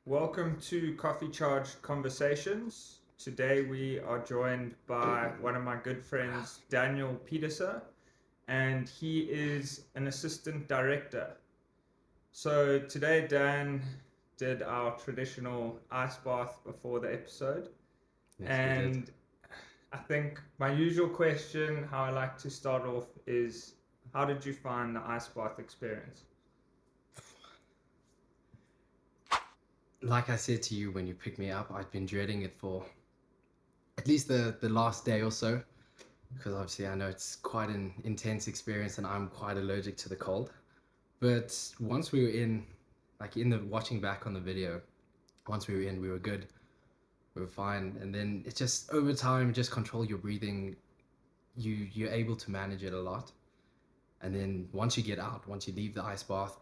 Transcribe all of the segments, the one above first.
Welcome to Coffee Charged Conversations. Today we are joined by one of my good friends, Daniel Pieterse, and he is an assistant director. So today Dan did our traditional ice bath before the episode. Yes, and I think my usual question, how I like to start off, is how did you find the ice bath experience? Like I said to you when you picked me up, I'd been dreading it for at least the last day or so, because obviously I know it's quite an intense experience and I'm quite allergic to the cold. But once we were in, like in the watching back on the video, once we were in, we were good, we were fine. And then it's just over time, just control your breathing. You're able to manage it a lot. And then once you get out, once you leave the ice bath,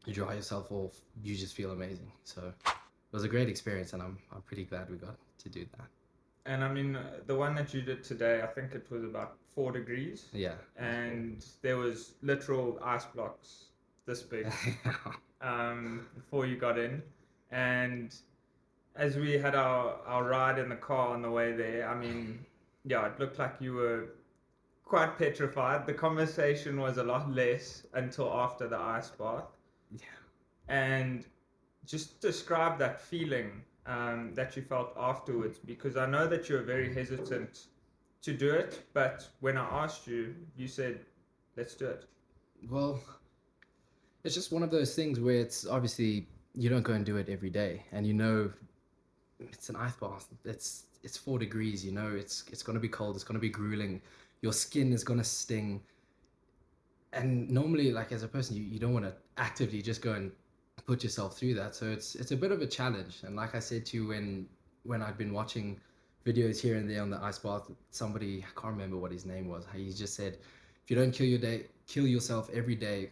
you dry yourself off, you just feel amazing. So it was a great experience, and I'm pretty glad we got to do that. And I mean, the one that you did today, I think it was about 4 degrees. Yeah. And there was literal ice blocks this big before you got in. And as we had our ride in the car on the way there, I mean, yeah, it looked like you were quite petrified. The conversation was a lot less until after the ice bath. Yeah. And just describe that feeling that you felt afterwards, because I know that you were very hesitant to do it, but when I asked you, you said, let's do it. Well, it's just one of those things where it's obviously you don't go and do it every day, and you know it's an ice bath. It's 4 degrees. You know it's gonna be cold. It's gonna be grueling. Your skin is gonna sting. And normally, like as a person, you don't want to actively just go and put yourself through that. So it's a bit of a challenge. And like I said to you when I'd been watching videos here and there on the ice bath, somebody, I can't remember what his name was, he just said, if you don't kill yourself every day,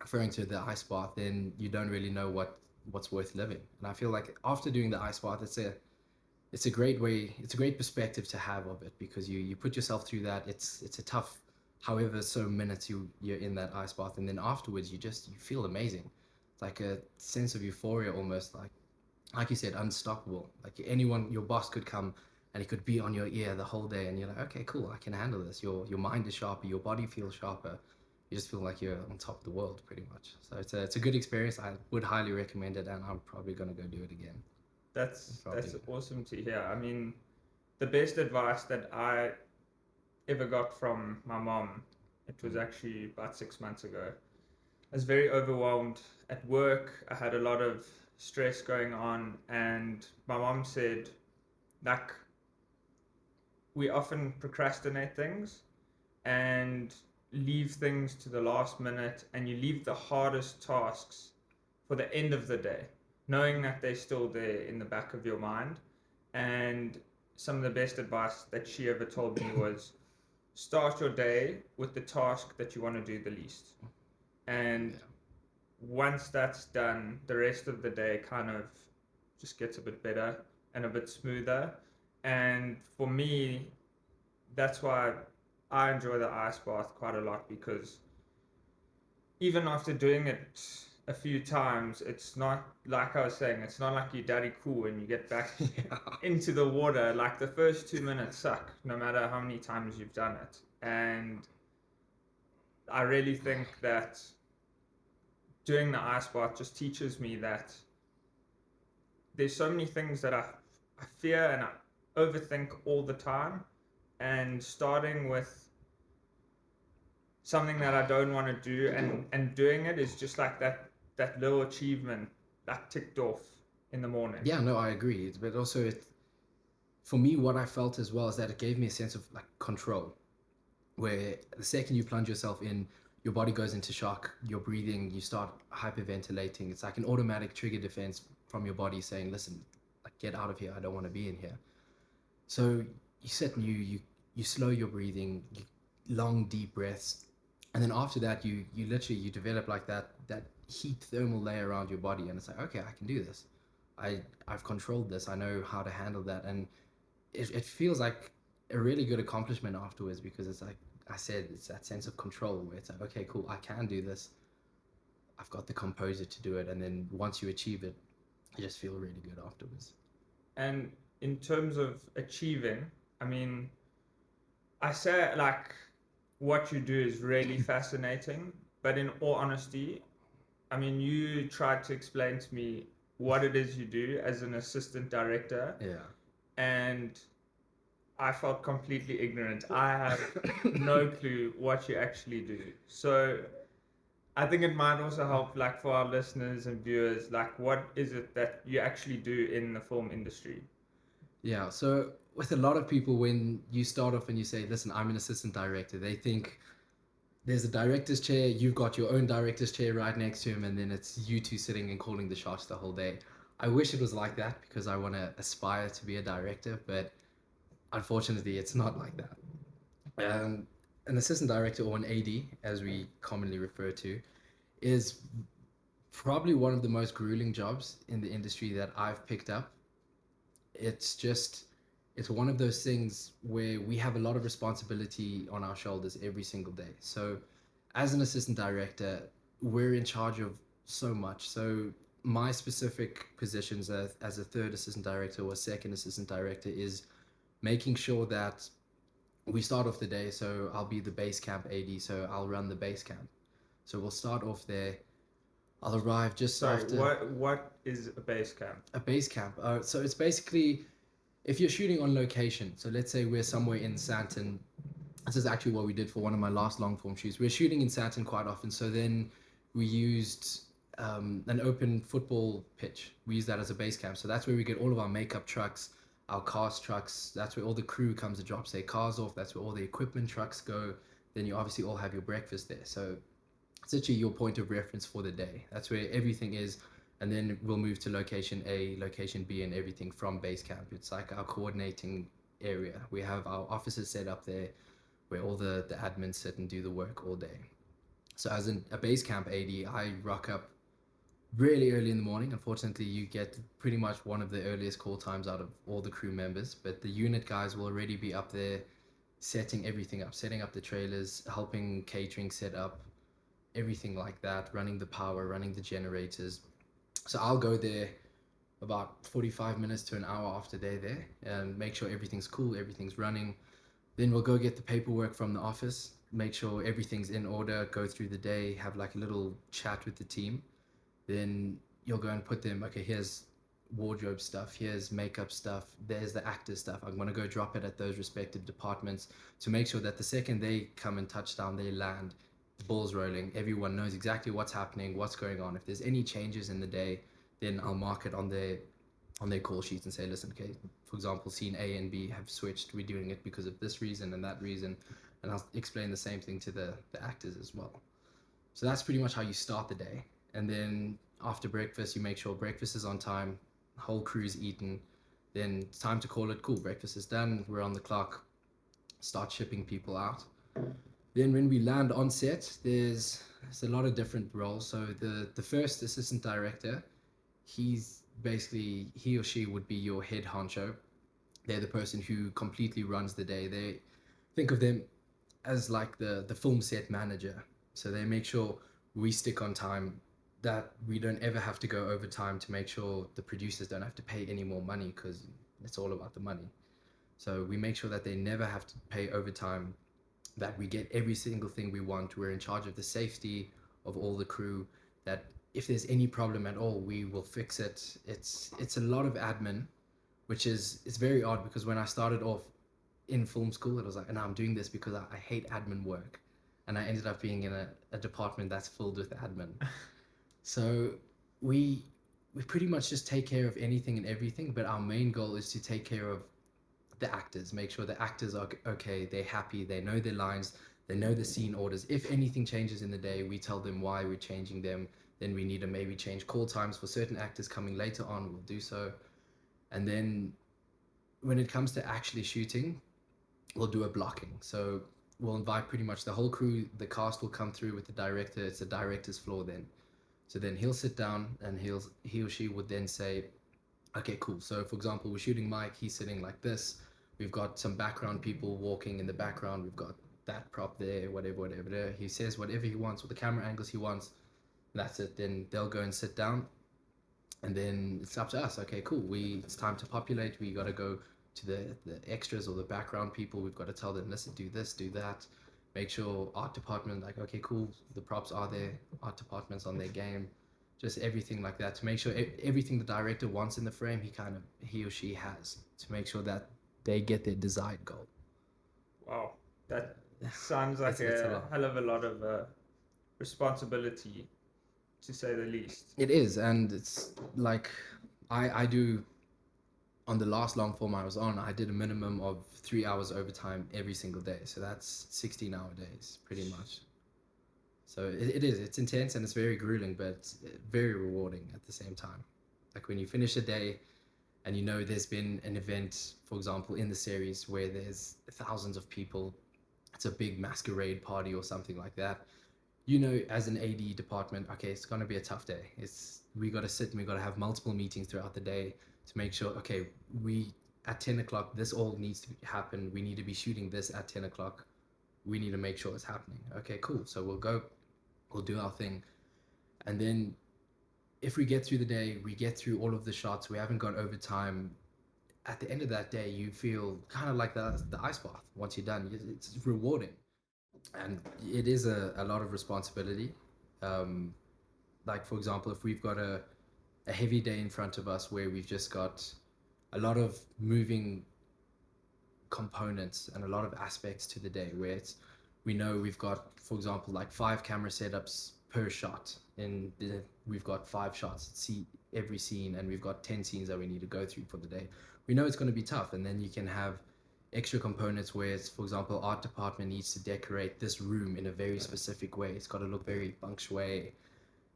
referring to the ice bath, then you don't really know what's worth living. And I feel like after doing the ice bath, it's a great way, it's a great perspective to have of it, because you put yourself through that. It's a tough, however so minutes you're in that ice bath, and then afterwards you feel amazing. It's like a sense of euphoria, almost like you said, unstoppable. Like anyone, your boss could come and he could be on your ear the whole day, and you're like, okay, cool, I can handle this. Your mind is sharper, your body feels sharper. You just feel like you're on top of the world, pretty much. So it's a good experience. I would highly recommend it, and I'm probably gonna go do it again. That's awesome to hear. I mean, the best advice that I ever got from my mom, it was actually about 6 months ago. I was very overwhelmed at work. I had a lot of stress going on, and my mom said, like, we often procrastinate things and leave things to the last minute, and you leave the hardest tasks for the end of the day, knowing that they're still there in the back of your mind. And some of the best advice that she ever told me was, start your day with the task that you want to do the least. And once that's done, the rest of the day kind of just gets a bit better and a bit smoother. And for me, that's why I enjoy the ice bath quite a lot, because even after doing it a few times, it's not like I was saying, it's not like you're daddy cool when you get back into the water. Like the first 2 minutes suck, no matter how many times you've done it. And I really think that doing the ice bath just teaches me that there's so many things that I fear and I overthink all the time, and starting with something that I don't want to do and doing it is just like that little achievement that ticked off in the morning. Yeah, no, I agree. But also, for me, what I felt as well is that it gave me a sense of like control, where the second you plunge yourself in, your body goes into shock, you're breathing, you start hyperventilating. It's like an automatic trigger defense from your body saying, listen, like, get out of here, I don't want to be in here. So you sit and you slow your breathing, long deep breaths, and then after that you literally you develop like that heat thermal layer around your body, and it's like, okay, I can do this. I've controlled this, I know how to handle that. And it feels like a really good accomplishment afterwards, because it's like I said, it's that sense of control where it's like, okay, cool, I can do this. I've got the composer to do it, and then once you achieve it, you just feel really good afterwards. And in terms of achieving, I mean, I say like what you do is really fascinating, but in all honesty, I mean, you tried to explain to me what it is you do as an assistant director, Yeah. and I felt completely ignorant. I have no clue what you actually do. So I think it might also help, like for our listeners and viewers, like what is it that you actually do in the film industry? Yeah, so with a lot of people, when you start off and you say, listen, I'm an assistant director, they think there's a director's chair, you've got your own director's chair right next to him, and then it's you two sitting and calling the shots the whole day. I wish it was like that, because I want to aspire to be a director, but unfortunately, it's not like that. An assistant director, or an AD, as we commonly refer to, is probably one of the most grueling jobs in the industry that I've picked up. It's just, it's one of those things where we have a lot of responsibility on our shoulders every single day. So as an assistant director, we're in charge of so much. So my specific positions as a third assistant director or second assistant director is making sure that we start off the day. So I'll be the base camp AD, so I'll run the base camp. So we'll start off there. I'll arrive just Sorry, after. what is a base camp? A base camp. So it's basically, if you're shooting on location, so let's say we're somewhere in Santon. This is actually what we did for one of my last long form shoots. We're shooting in Santon quite often, so then we used an open football pitch. We use that as a base camp. So that's where we get all of our makeup trucks, our cast trucks. That's where all the crew comes to drop their cars off. That's where all the equipment trucks go. Then you obviously all have your breakfast there. So it's actually your point of reference for the day. That's where everything is. And then we'll move to location A, location B, and everything from base camp. It's like our coordinating area. We have our offices set up there where all the admins sit and do the work all day. So as a base camp AD, I rock up really early in the morning. Unfortunately, you get pretty much one of the earliest call times out of all the crew members, but the unit guys will already be up there setting everything up, setting up the trailers, helping catering set up, everything like that, running the power, running the generators. So I'll go there about 45 minutes to an hour after they're there and make sure everything's cool, everything's running. Then we'll go get the paperwork from the office, make sure everything's in order, go through the day, have like a little chat with the team. Then you'll go and put them, okay, here's wardrobe stuff, here's makeup stuff, there's the actor stuff. I'm going to go drop it at those respective departments to make sure that the second they come and touch down, they land, the ball's rolling, everyone knows exactly what's happening, what's going on. If there's any changes in the day, then I'll mark it on their call sheets and say, listen, okay, for example, scene A and B have switched. We're doing it because of this reason and that reason. And I'll explain the same thing to the actors as well. So that's pretty much how you start the day. And then after breakfast, you make sure breakfast is on time, whole crew's eaten. Then it's time to call it cool. Breakfast is done. We're on the clock. Start shipping people out. Then when we land on set, there's a lot of different roles. So the first assistant director, he's basically, he or she would be your head honcho. They're the person who completely runs the day. They think of them as like the film set manager. So they make sure we stick on time, that we don't ever have to go overtime, to make sure the producers don't have to pay any more money, because it's all about the money. So we make sure that they never have to pay overtime, that we get every single thing we want. We're in charge of the safety of all the crew, that if there's any problem at all, we will fix it. It's a lot of admin, which is, it's very odd, because when I started off in film school, it was like, and I'm doing this because I hate admin work. And I ended up being in a department that's filled with admin. So we pretty much just take care of anything and everything, but our main goal is to take care of the actors, make sure the actors are okay, they're happy, they know their lines, they know the scene orders. If anything changes in the day, we tell them why we're changing them. Then we need to maybe change call times for certain actors coming later on, we'll do so. And then when it comes to actually shooting, we'll do a blocking. So we'll invite pretty much the whole crew, the cast will come through with the director. It's the director's floor then. So then he'll sit down and he or she would then say, okay, cool. So for example, we're shooting Mike, he's sitting like this. We've got some background people walking in the background. We've got that prop there, whatever. He says whatever he wants with the camera angles he wants. That's it. Then they'll go and sit down, and then it's up to us. Okay, cool. It's time to populate. We got to go to the extras or the background people. We've got to tell them, listen, do this, do that. Make sure art department, like, okay, cool. The props are there. Art department's on their game. Just everything like that to make sure everything the director wants in the frame, he or she has, to make sure that they get their desired goal. Wow, that sounds like it's a hell of a lot of responsibility, to say the least. It is, and it's like I do. On the last long form I was on, I did a minimum of 3 hours overtime every single day. So that's 16-hour days, pretty much. So it's intense and it's very grueling, but it's very rewarding at the same time. Like when you finish a day and you know there's been an event, for example, in the series where there's thousands of people, it's a big masquerade party or something like that. You know, as an AD department, okay, it's going to be a tough day. We got to sit and we got to have multiple meetings throughout the day to make sure, okay, at 10 o'clock, this all needs to happen. We need to be shooting this at 10 o'clock. We need to make sure it's happening. Okay, cool. So we'll do our thing. And then if we get through the day, we get through all of the shots, we haven't got overtime. At the end of that day, you feel kind of like the ice bath. Once you're done, it's rewarding. And it is a lot of responsibility. Like, for example, if we've got a heavy day in front of us where we've just got a lot of moving components and a lot of aspects to the day, where we know we've got, for example, like 5 camera setups per shot, and we've got 5 shots at every scene, and we've got 10 scenes that we need to go through for the day. We know it's going to be tough, and then you can have extra components where it's, for example, art department needs to decorate this room in a very specific way. It's got to look very feng shui.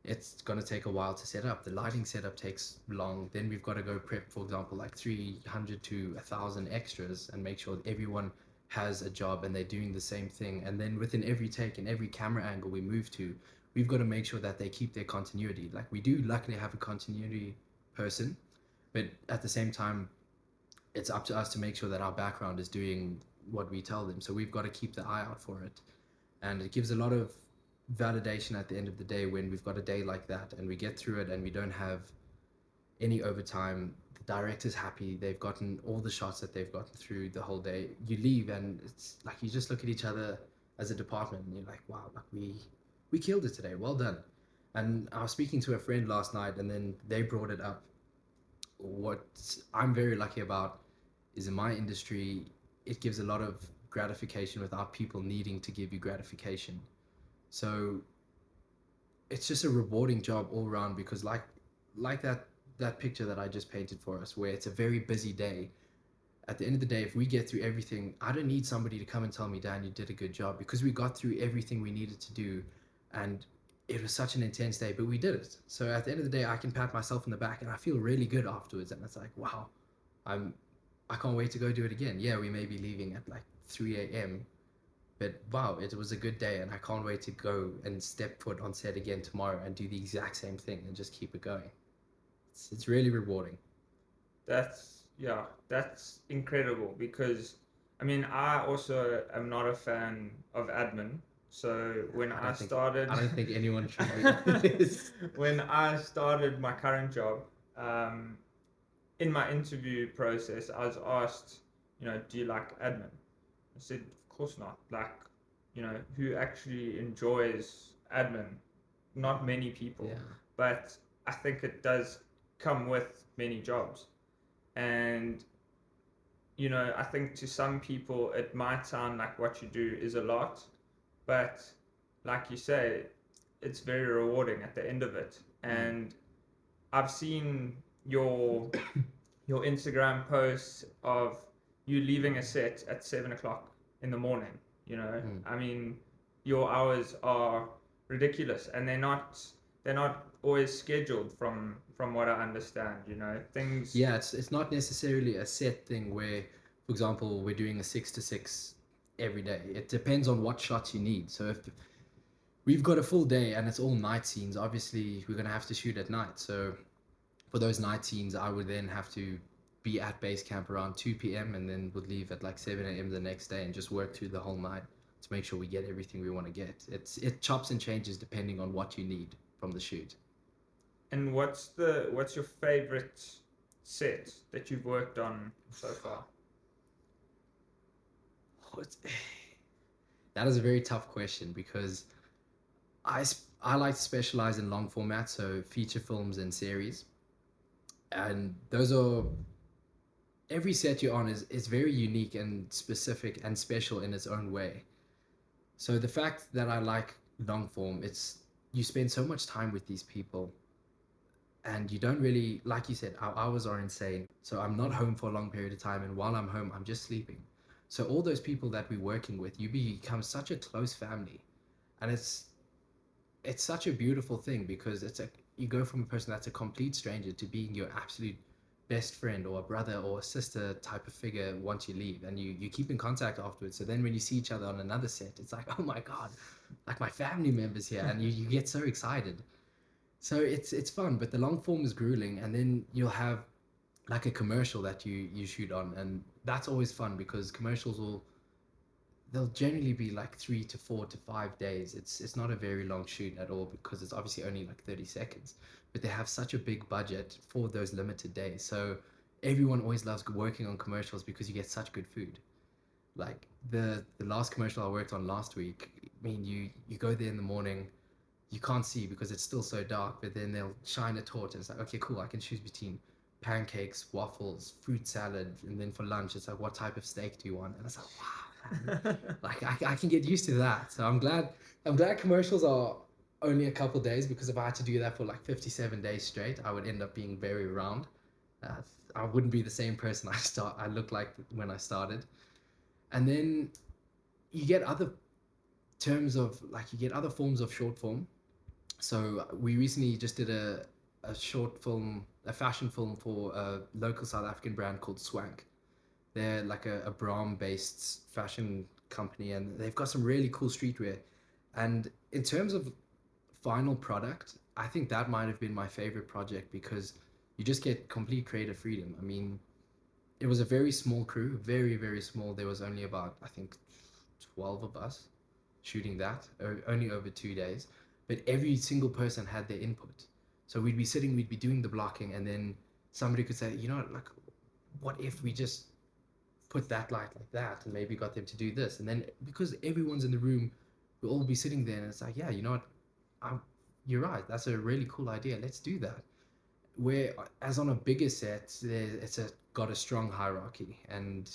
It's going to take a while to set up. The lighting setup takes long. Then we've got to go prep, for example, like 300 to 1,000 extras and make sure that everyone has a job and they're doing the same thing. And then within every take and every camera angle we move to, we've got to make sure that they keep their continuity. Like, we do luckily have a continuity person, but at the same time, it's up to us to make sure that our background is doing what we tell them. So we've got to keep the eye out for it. And it gives a lot of validation at the end of the day when we've got a day like that and we get through it and we don't have any overtime. The director's happy. They've gotten all the shots that they've gotten through the whole day. You leave and it's like you just look at each other as a department and you're like, wow, like we killed it today. Well done. And I was speaking to a friend last night and then they brought it up. What I'm very lucky about is in my industry, it gives a lot of gratification without people needing to give you gratification. So it's just a rewarding job all around, because like that picture that I just painted for us, where it's a very busy day. At the end of the day, if we get through everything, I don't need somebody to come and tell me, Dan, you did a good job, because we got through everything we needed to do. And it was such an intense day, but we did it. So at the end of the day, I can pat myself in the back and I feel really good afterwards. And it's like, wow, I can't wait to go do it again. Yeah, we may be leaving at like 3 a.m., but wow, it was a good day and I can't wait to go and step foot on set again tomorrow and do the exact same thing and just keep it going. It's really rewarding. That's incredible, because I mean, I also am not a fan of admin. So when I don't think anyone should be. When I started my current job, in my interview process, I was asked, do you like admin? I said, of course not. Like, who actually enjoys admin? Not many people. Yeah. But I think it does come with many jobs. And, I think to some people it might sound like what you do is a lot, but like you say, it's very rewarding at the end of it. And I've seen your Instagram posts of you leaving a set at 7 o'clock in the morning. I mean, your hours are ridiculous, and they're not always scheduled from what I understand. Things. Yeah, it's not necessarily a set thing where, for example, we're doing a 6 to 6 every day. It depends on what shots you need. So if we've got a full day and it's all night scenes, obviously we're going to have to shoot at night. So for those night scenes, I would then have to be at base camp around 2 p.m. and then would leave at like 7 a.m. the next day and just work through the whole night to make sure we get everything we want to get. It chops and changes depending on what you need from the shoot. And what's your favorite set that you've worked on so far? That is a very tough question because I like to specialize in long format, so feature films and series, and those are every set you're on is very unique and specific and special in its own way. So the fact that I like long form, it's you spend so much time with these people and you don't really, like you said, our hours are insane. So I'm not home for a long period of time, and while I'm home, I'm just sleeping. So all those people that we're working with, you become such a close family, and it's such a beautiful thing because it's like you go from a person that's a complete stranger to being your absolute best friend or a brother or a sister type of figure once you leave, and you keep in contact afterwards. So then when you see each other on another set, it's like, oh my god, like my family members here, and you get so excited. So it's fun, but the long form is grueling, and then you'll have like a commercial that you shoot on, and that's always fun because commercials will they'll generally be like 3 to 4 to 5 days. It's not a very long shoot at all because it's obviously only like 30 seconds, but they have such a big budget for those limited days. So everyone always loves working on commercials because you get such good food. Like the last commercial I worked on last week, I mean you go there in the morning, you can't see because it's still so dark, but then they'll shine a torch and it's like, okay, cool, I can choose between pancakes, waffles, fruit salad, and then for lunch it's like, what type of steak do you want? And it's like, wow, man. Like I can get used to that. So I'm glad commercials are only a couple days, because if I had to do that for like 57 days straight, I would end up being very round. Uh, I wouldn't be the same person I looked like when I started. And then you get other you get other forms of short form. So we recently just did a short film, a fashion film for a local South African brand called Swank. They're like a Brahm-based fashion company, and they've got some really cool streetwear. And in terms of final product, I think that might have been my favorite project because you just get complete creative freedom. I mean, it was a very small crew, very, very small. There was only about, I think, 12 of us shooting that, only over 2 days. But every single person had their input. So we'd be doing the blocking, and then somebody could say, you know, like, what if we just put that light like that and maybe got them to do this? And then because everyone's in the room, we'll all be sitting there, and it's like, yeah, you know what? I'm, you're right. That's a really cool idea. Let's do that. Where, as on a bigger set, got a strong hierarchy, and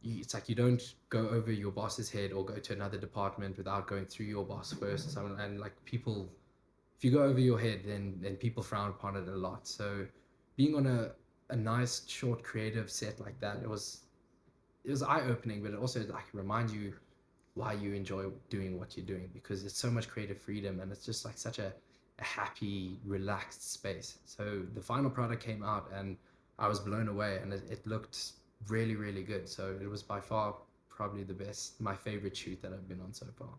it's like you don't go over your boss's head or go to another department without going through your boss first or something. And like people, if you go over your head, then people frown upon it a lot. So being on a nice short creative set like that, it was eye opening, but it also like reminds you why you enjoy doing what you're doing, because it's so much creative freedom and it's just like such a happy, relaxed space. So the final product came out and I was blown away, and it looked really, really good. So it was by far probably my favorite shoot that I've been on so far.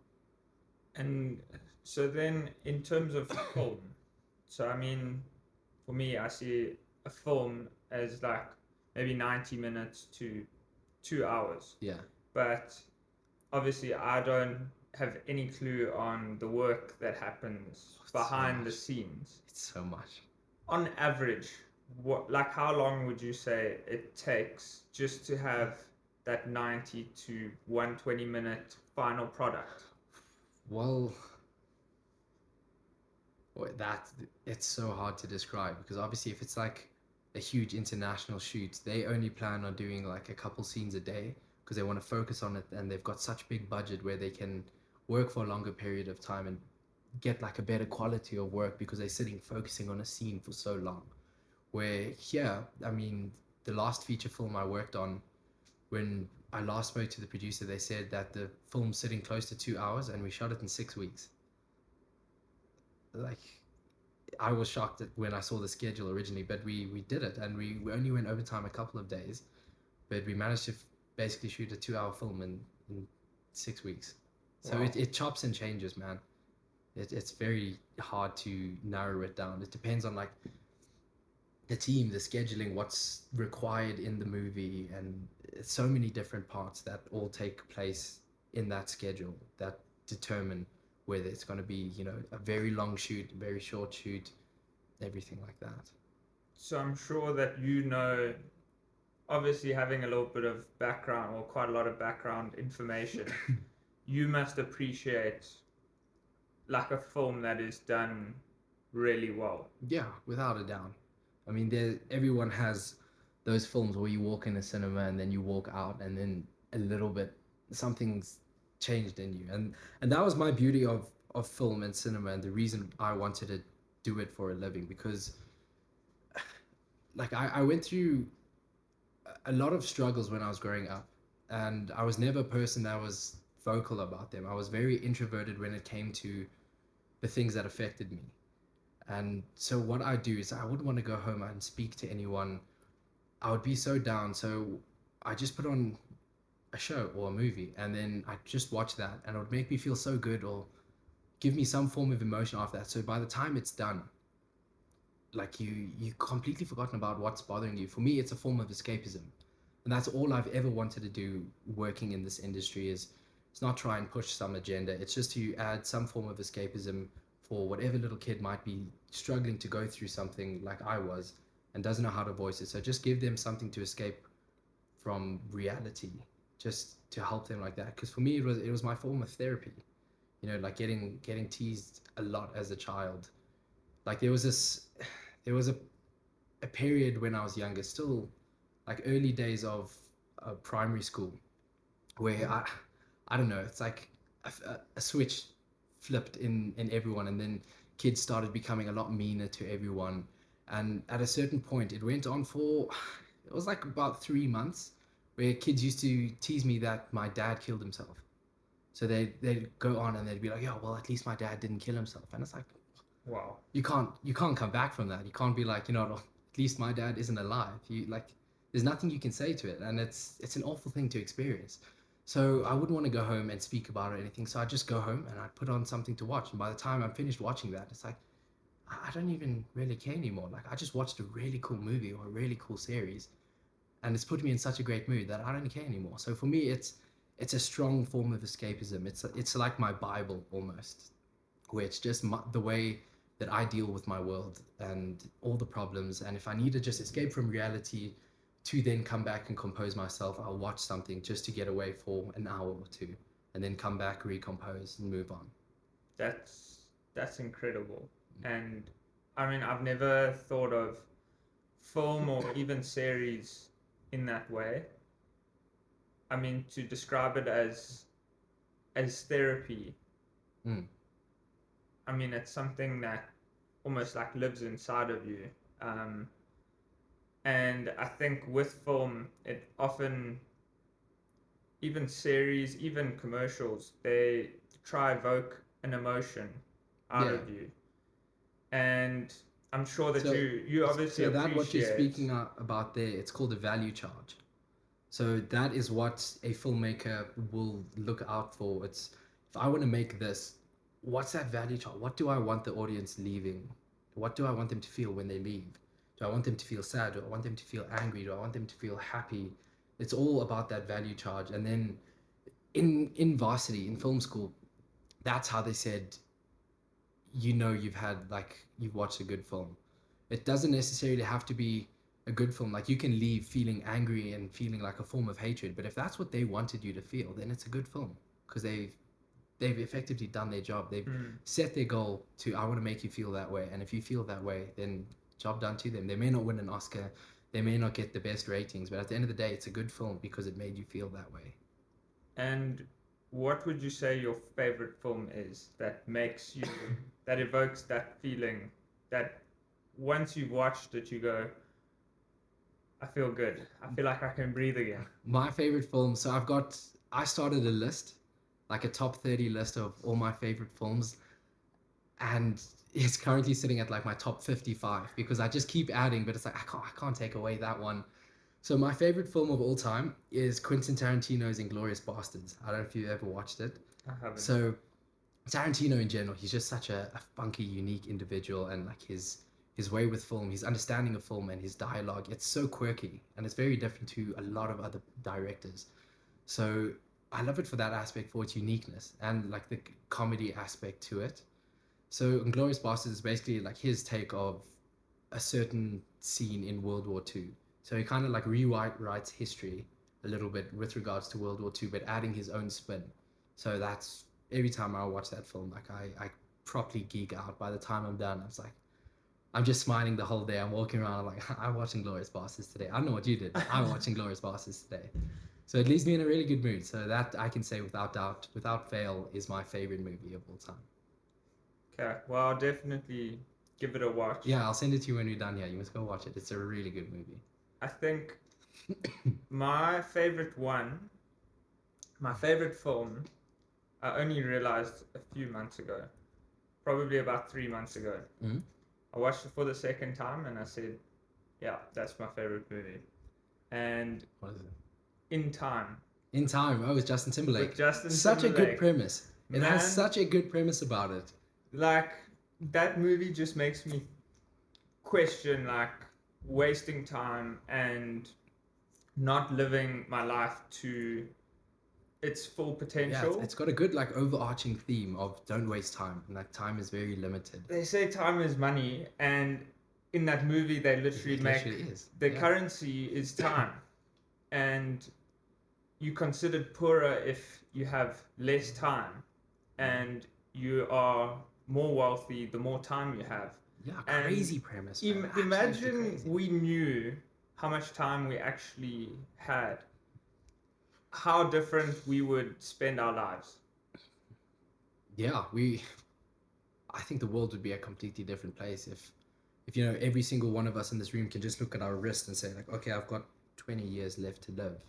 And so then in terms of film, so I mean, for me, I see a film as like maybe 90 minutes to 2 hours. Yeah. But obviously I don't have any clue on the work that happens behind the scenes. It's so much. On average, how long would you say it takes just to have that 90 to 120-minute final product? Well, it's so hard to describe, because obviously if it's like a huge international shoot, they only plan on doing like a couple scenes a day because they want to focus on it, and they've got such big budget where they can work for a longer period of time and get like a better quality of work because they're sitting focusing on a scene for so long. Where here, I mean, the last feature film I worked on, when I last spoke to the producer, they said that the film's sitting close to 2 hours and we shot it in 6 weeks. Like, I was shocked when I saw the schedule originally, but we did it, and we only went overtime a couple of days, but we managed to basically shoot a 2 hour film in 6 weeks. So wow. it chops and changes, man. It's very hard to narrow it down. It depends on like the team, the scheduling, what's required in the movie, and so many different parts that all take place in that schedule that determine whether it's going to be, you know, a very long shoot, a very short shoot, everything like that. So I'm sure that, you know, obviously having a little bit of background, or quite a lot of background information, you must appreciate like a film that is done really well. Yeah, without a doubt. I mean, everyone has those films where you walk in a cinema and then you walk out, and then a little bit something's changed in you, and that was my beauty of film and cinema, and the reason I wanted to do it for a living, because like I went through a lot of struggles when I was growing up, and I was never a person that was vocal about them. I was very introverted when it came to the things that affected me. And so what I do is I wouldn't want to go home and speak to anyone. I would be so down. So I just put on a show or a movie, and then I just watch that, and it would make me feel so good, or give me some form of emotion after that. So by the time it's done, like you completely forgotten about what's bothering you. For me, it's a form of escapism, and that's all I've ever wanted to do working in this industry. Is it's not try and push some agenda. It's just to add some form of escapism for whatever little kid might be struggling to go through something like I was, and doesn't know how to voice it. So just give them something to escape from reality, just to help them like that. Because for me, it was my form of therapy. You know, like getting teased a lot as a child. Like there was a period when I was younger, still like early days of primary school, where I don't know, it's like a switch flipped in everyone, and then kids started becoming a lot meaner to everyone. And at a certain point, it went on for, it was like about 3 months, where kids used to tease me that my dad killed himself. So they'd go on and they'd be like, yeah, well, at least my dad didn't kill himself. And it's like, Wow. You can't come back from that. You can't be like, you know, at least my dad isn't alive. You like, there's nothing you can say to it, and it's an awful thing to experience. So I wouldn't want to go home and speak about it or anything. So I just go home and I put on something to watch. And by the time I'm finished watching that, it's like I don't even really care anymore. Like I just watched a really cool movie or a really cool series, and it's put me in such a great mood that I don't care anymore. So for me, it's a strong form of escapism. It's like my Bible almost, where it's just the way that I deal with my world and all the problems. And if I need to just escape from reality to then come back and compose myself, I'll watch something just to get away for an hour or two, and then come back, recompose, and move on. That's incredible. And I mean, I've never thought of film or even series in that way. I mean, to describe it as therapy. Mm. I mean, it's something that almost like lives inside of you. And I think with film, it often, even series, even commercials, they try evoke an emotion out Yeah. of you. And I'm sure that So- you obviously So that what you're appreciate. speaking about there, it's called a value charge. So that is what a filmmaker will look out for. It's, if I want to make this, what's that value charge? What do I want the audience leaving? What do I want them to feel when they leave? Do I want them to feel sad? Do I want them to feel angry? Do I want them to feel happy? It's all about that value charge. And then in varsity, in film school, that's how they said, you know, you've watched a good film. It doesn't necessarily have to be a good film. Like you can leave feeling angry and feeling like a form of hatred, but if that's what they wanted you to feel, then it's a good film, because they've effectively done their job. They've set their goal to, I want to make you feel that way, and if you feel that way, then job done to them. They may not win an Oscar, they may not get the best ratings, but at the end of the day, it's a good film because it made you feel that way. And what would you say your favorite film is that makes you, that evokes that feeling, that once you've watched it, you go, I feel good. I feel like I can breathe again. My favorite film, so I started a list, like a top 30 list of all my favorite films, and it's currently sitting at like my top 55, because I just keep adding, but it's like I can't take away that one. So my favorite film of all time is Quentin Tarantino's Inglourious Bastards. I don't know if you've ever watched it. I haven't. So Tarantino in general, he's just such a funky, unique individual, and like his his way with film, his understanding of film, and his dialogue. It's so quirky, and it's very different to a lot of other directors. So I love it for that aspect, for its uniqueness and like the comedy aspect to it. So Inglorious Bastards is basically like his take of a certain scene in World War II. So he kind of like rewrites history a little bit with regards to World War II, but adding his own spin. So that's every time I watch that film, like I properly geek out. By the time I'm done, I was like, I'm just smiling the whole day. I'm walking around, I'm like, I'm watching Glorious Bastards today. I don't know what you did. I'm watching Glorious Bastards today. So it leaves me in a really good mood. So that I can say without doubt, without fail, is my favorite movie of all time. Okay, well, I'll definitely give it a watch. Yeah, I'll send it to you when we're done here. You must go watch it. It's a really good movie. I think my favorite film, I only realized a few months ago, probably about 3 months ago. Mm-hmm. I watched it for the second time and I said, yeah, that's my favorite movie. And what is it? In Time. In Time. Oh, it's Justin Timberlake. With Justin Such Timberlake. a good premise. It has such a good premise about it. Like, that movie just makes me question, like, wasting time and not living my life to its full potential. Yeah, it's got a good, like, overarching theme of don't waste time. And that time is very limited. They say time is money, and in that movie, they literally the currency is time. And you considered poorer if you have less time, and you are more wealthy the more time you have. Yeah, crazy premise. Imagine we knew how much time we actually had, how different we would spend our lives. Yeah, I think the world would be a completely different place if you know, every single one of us in this room can just look at our wrist and say, like, okay, I've got 20 years left to live.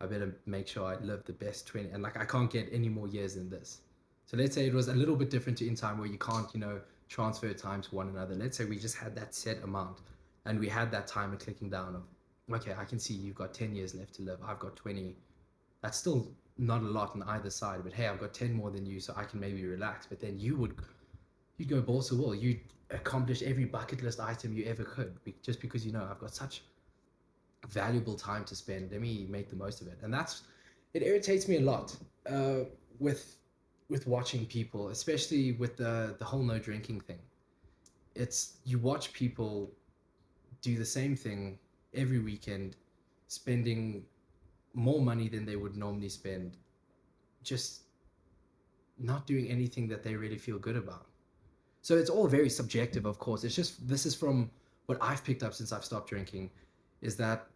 I better make sure I live the best 20, and like I can't get any more years than this. So let's say it was a little bit different to In Time, where you can't, you know, transfer time to one another. Let's say we just had that set amount, and we had that timer clicking down of, okay, I can see you've got 10 years left to live. I've got 20. That's still not a lot on either side, but hey, I've got 10 more than you, so I can maybe relax. But then you'd go balls to wall. You'd accomplish every bucket list item you ever could, just because, you know, I've got such valuable time to spend. Let me make the most of it. And it irritates me a lot with watching people, especially with the whole no drinking thing. It's, you watch people do the same thing every weekend, spending more money than they would normally spend, just not doing anything that they really feel good about. So it's all very subjective, of course. It's just, this is from what I've picked up since I've stopped drinking, is that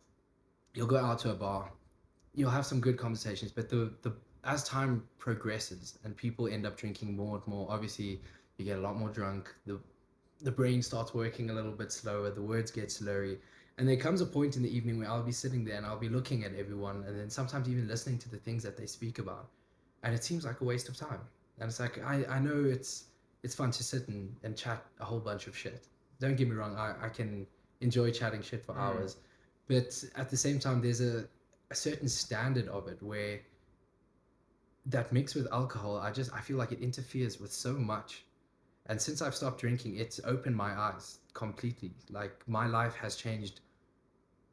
you'll go out to a bar, you'll have some good conversations, but the as time progresses and people end up drinking more and more, obviously you get a lot more drunk, the brain starts working a little bit slower, the words get slurry, and there comes a point in the evening where I'll be sitting there and I'll be looking at everyone, and then sometimes even listening to the things that they speak about, and it seems like a waste of time. And it's like, I know it's fun to sit and chat a whole bunch of shit. Don't get me wrong, I can enjoy chatting shit for hours, but at the same time, there's a certain standard of it where that mixed with alcohol, I feel like it interferes with so much. And since I've stopped drinking, it's opened my eyes completely. Like, my life has changed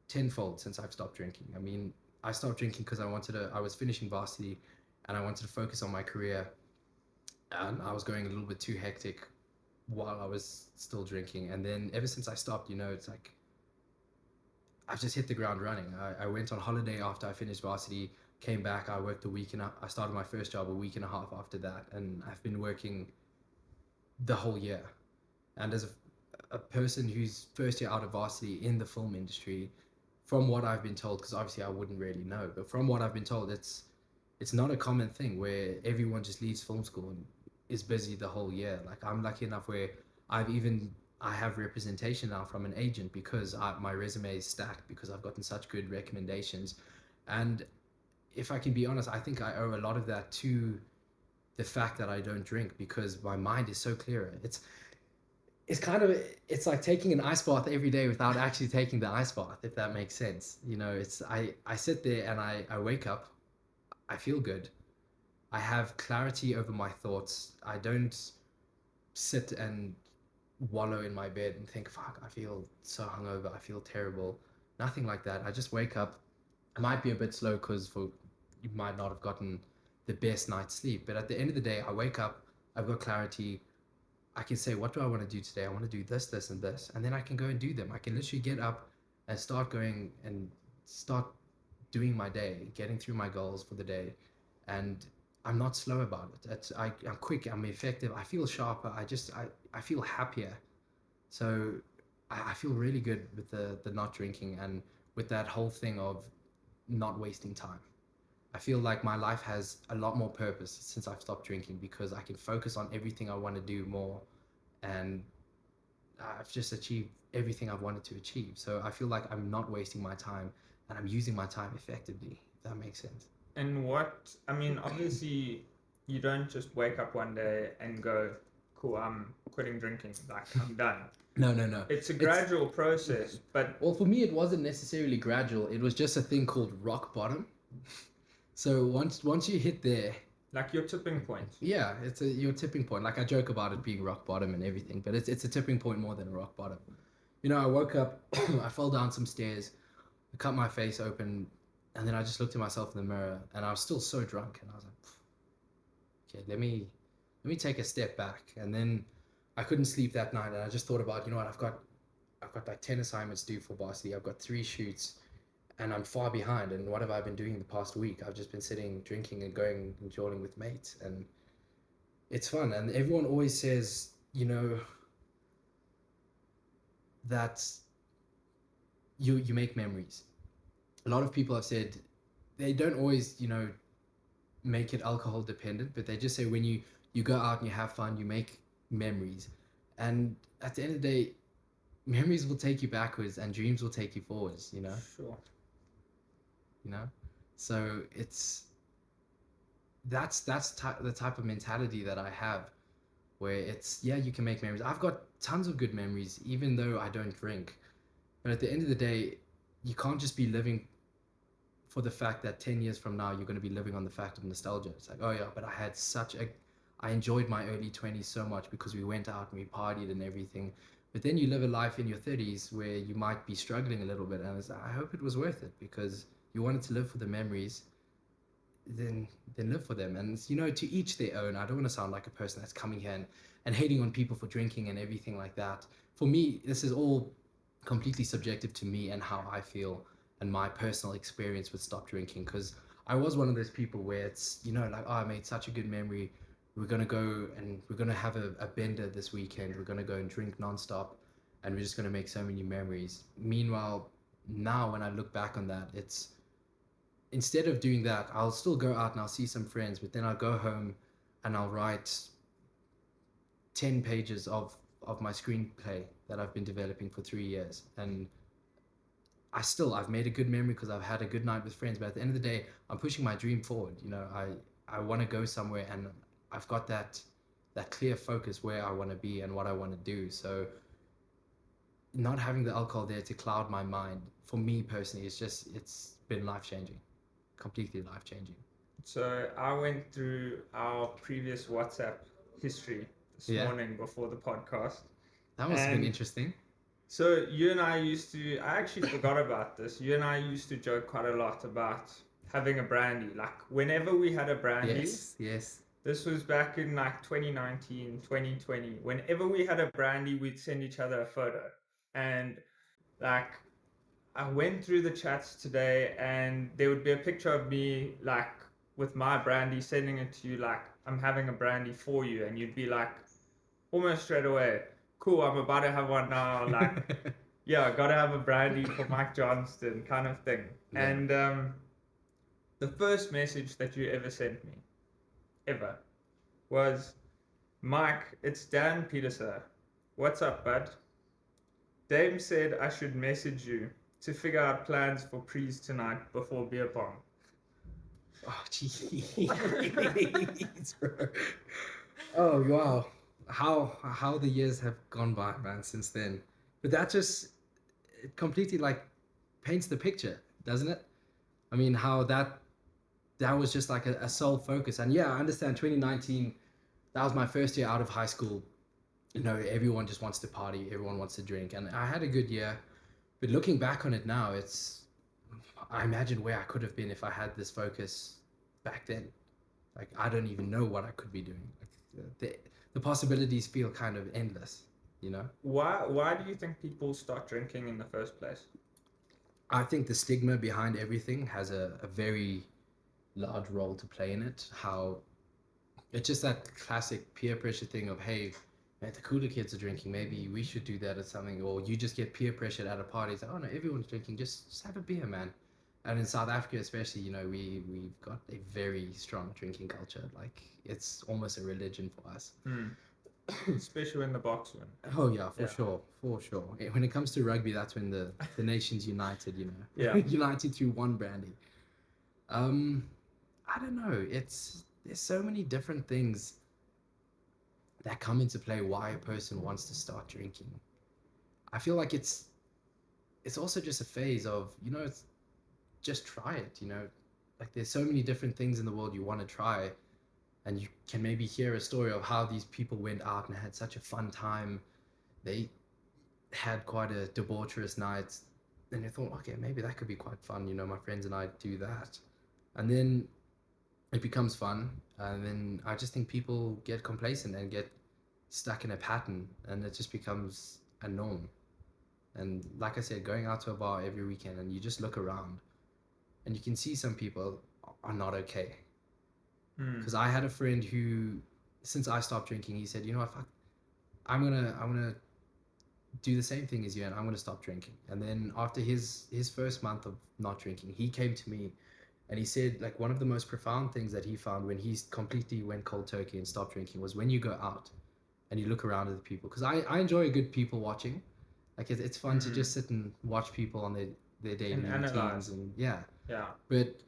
tenfold since I've stopped drinking. I mean, I stopped drinking because I was finishing varsity and I wanted to focus on my career. And I was going a little bit too hectic while I was still drinking. And then ever since I stopped, you know, it's like, I've just hit the ground running. I went on holiday after I finished varsity, came back, I worked I started my first job a week and a half after that. And I've been working the whole year. And as a person who's first year out of varsity in the film industry, from what I've been told, because obviously I wouldn't really know, but from what I've been told, it's not a common thing where everyone just leaves film school and is busy the whole year. Like, I'm lucky enough where I have representation now from an agent because my resume is stacked, because I've gotten such good recommendations. And if I can be honest, I think I owe a lot of that to the fact that I don't drink, because my mind is so clearer. It's like taking an ice bath every day without actually taking the ice bath, if that makes sense. You know, I sit there and I wake up, I feel good, I have clarity over my thoughts. I don't sit and wallow in my bed and think, fuck, I feel so hungover, I feel terrible. Nothing like that. I just wake up. I might be a bit slow because you might not have gotten the best night's sleep, but at the end of the day, I wake up, I've got clarity. I can say, what do I want to do today? I want to do this, this, and this, and then I can go and do them. I can literally get up and start going and start doing my day, getting through my goals for the day, and I'm not slow about it. I'm quick, I'm effective, I feel sharper, I feel happier. So I feel really good with the not drinking and with that whole thing of not wasting time. I feel like my life has a lot more purpose since I've stopped drinking because I can focus on everything I want to do more, and I've just achieved everything I've wanted to achieve. So I feel like I'm not wasting my time and I'm using my time effectively, if that makes sense. And what, I mean, obviously, you don't just wake up one day and go, cool, I'm quitting drinking, like, I'm done. No. It's a gradual process, but... Well, for me, it wasn't necessarily gradual. It was just a thing called rock bottom. So once you hit there... Like your tipping point. Yeah, it's your tipping point. Like, I joke about it being rock bottom and everything, but it's a tipping point more than a rock bottom. You know, I woke up, I fell down some stairs, I cut my face open, and then I just looked at myself in the mirror, and I was still so drunk, and I was like, okay, let me take a step back. And then I couldn't sleep that night, and I just thought about, you know what, I've got like 10 assignments due for varsity, I've got 3 shoots, and I'm far behind. And what have I been doing the past week? I've just been sitting, drinking, and going and jawing with mates, and it's fun. And everyone always says, you know, that you make memories. A lot of people have said they don't always, you know, make it alcohol dependent, but they just say when you go out and you have fun, you make memories. And at the end of the day, memories will take you backwards and dreams will take you forwards, you know? Sure. You know? So that's the type of mentality that I have, where it's, yeah, you can make memories. I've got tons of good memories, even though I don't drink. But at the end of the day, you can't just be living for the fact that 10 years from now, you're going to be living on the fact of nostalgia. It's like, oh yeah, but I enjoyed my early 20s so much because we went out and we partied and everything. But then you live a life in your 30s where you might be struggling a little bit. And it's like, I hope it was worth it because you wanted to live for the memories, then live for them. And, you know, to each their own. I don't want to sound like a person that's coming here and hating on people for drinking and everything like that. For me, this is all completely subjective to me and how I feel and my personal experience with stop drinking, because I was one of those people where it's, you know, like, oh, I made such a good memory. We're going to go and we're going to have a bender this weekend. We're going to go and drink nonstop and we're just going to make so many memories. Meanwhile, now when I look back on that, it's, instead of doing that, I'll still go out and I'll see some friends, but then I'll go home and I'll write 10 pages of my screenplay that I've been developing for 3 years. And I've made a good memory because I've had a good night with friends, but at the end of the day, I'm pushing my dream forward. You know, I want to go somewhere and I've got that clear focus where I want to be and what I want to do. So not having the alcohol there to cloud my mind, for me personally, it's been life-changing, completely life-changing. So I went through our previous WhatsApp history this morning before the podcast. That must have been interesting. So you and I I actually forgot about this. You and I used to joke quite a lot about having a brandy. Like whenever we had a brandy. Yes. This was back in like 2019, 2020. Whenever we had a brandy, we'd send each other a photo. And like, I went through the chats today and there would be a picture of me like with my brandy, sending it to you like, I'm having a brandy for you. And you'd be like, almost straight away, cool, I'm about to have one now. Like, yeah, I gotta have a brandy for Mike Johnston kind of thing. Yeah. And the first message that you ever sent me, ever, was, Mike, it's Dan Pieterse. What's up, bud? Dame said I should message you to figure out plans for prees tonight before beer pong. Oh, jeez, bro. Oh, wow. How the years have gone by, man, since then. But that just completely like paints the picture, doesn't it? I mean, how that was just like a sole focus. And yeah, I understand 2019, that was my first year out of high school. you know, everyone just wants to party, everyone wants to drink, and I had a good year. But looking back on it now, I imagine where I could have been if I had this focus back then. Like, I don't even know what I could be doing. Like, the possibilities feel kind of endless, you know? Why do you think people start drinking in the first place? I think the stigma behind everything has a very large role to play in it. How it's just that classic peer pressure thing of, hey, man, the cooler kids are drinking, maybe we should do that or something. Or you just get peer pressured at a party. It's like, oh no, everyone's drinking, just have a beer, man. And in South Africa especially, you know, we've got a very strong drinking culture. Like, it's almost a religion for us. Especially when the box win. Oh yeah, for sure, for sure. When it comes to rugby, that's when the nation's united, you know. Yeah. United through one branding. I don't know. There's so many different things that come into play why a person wants to start drinking. I feel like it's also just a phase of, you know, it's just try it, you know. Like, there's so many different things in the world you want to try, and you can maybe hear a story of how these people went out and had such a fun time. They had quite a debaucherous night, and you thought, okay, maybe that could be quite fun, you know, my friends and I do that. And then it becomes fun, and then I just think people get complacent and get stuck in a pattern, and it just becomes a norm. And like I said, going out to a bar every weekend and you just look around and you can see some people are not okay. Because I had a friend who, since I stopped drinking, he said, you know what, fuck, I'm gonna do the same thing as you, and I'm gonna stop drinking. And then after his first month of not drinking, he came to me and he said, like, one of the most profound things that he found when he completely went cold turkey and stopped drinking was when you go out and you look around at the people. Because I enjoy a good people watching. Like, it's fun to just sit and watch people on their daily routines and yeah. But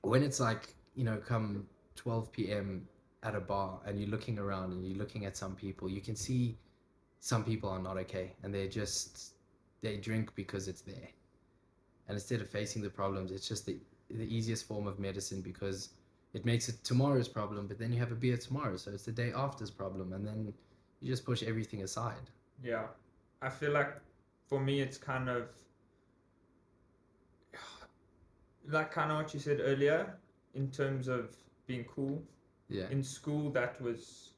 when it's like, you know, come 12 p.m. at a bar and you're looking around and you're looking at some people, you can see some people are not okay, and they drink because it's there. And instead of facing the problems, it's just the easiest form of medicine, because it makes it tomorrow's problem, but then you have a beer tomorrow, so it's the day after's problem, and then you just push everything aside. Yeah, I feel like for me it's kind of what you said earlier in terms of being cool. Yeah. In school, that was